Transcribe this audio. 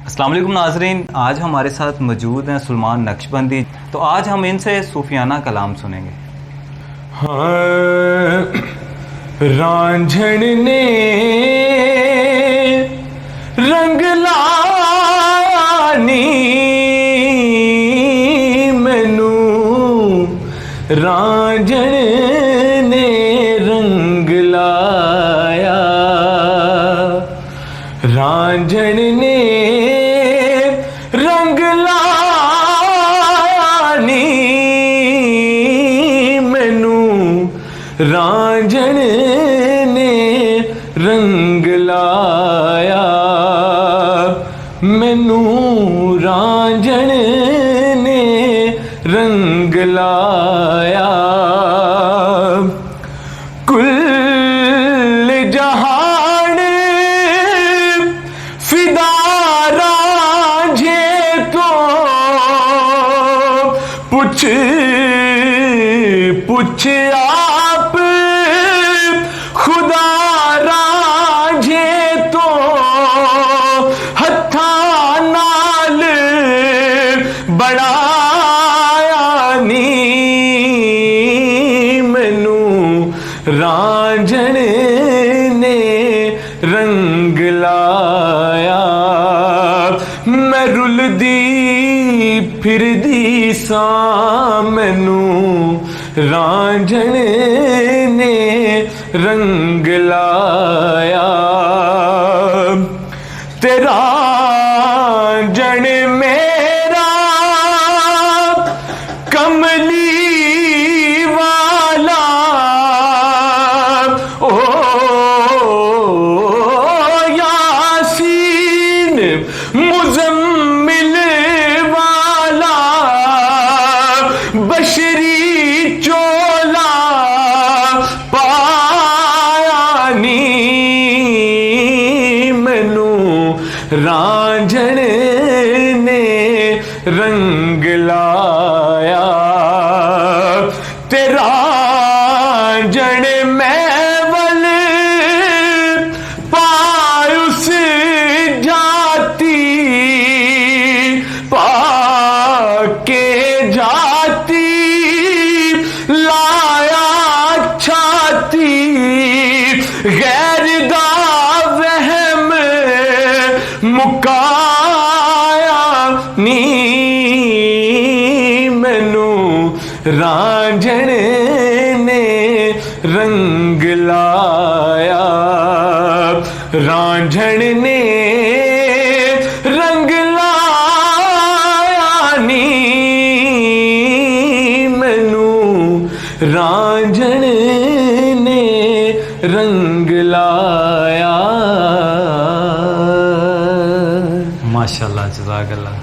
अस्सलाम वालेकुम नाज़रीन, आज हमारे साथ मौजूद हैं सुलेमान नक्शबंदी। तो आज हम इनसे सूफियाना कलाम सुनेंगे। हाँ, रांझण ने रंग लानी मैनू, रांझण ने रंग लाया, रांझण ने रंग लानी मैनू, रांझण ने रंग लाया मैनू, रांझण ने रंग लाया। कुल जहान फिदा रांझे तो पुछ पुछ आप खुदा रांझे तो हत्था नाल बनाया नी मैनू, रांझण ने रंग लाया। मैं रुलदी फिरदी सा मैनू, रांझण ने रंग लाया। तेरा रांझण मेरा कमली वाला, ओ यासीन मुजम्मिल वाला, बशरी चोला पाया नी मैनू, रांझण ने रंग लाया। तेरा रांझण मैवल पायुस जाती, पाके जाती लाया छाती, गैर दा वहम मुकाया नी मैनू, रांझण ने रंग लाया, रांझण ने रंग लाया नी मैनू, रांझण ने रंग लाया। माशाल्लाह, जज़ाकल्लाह।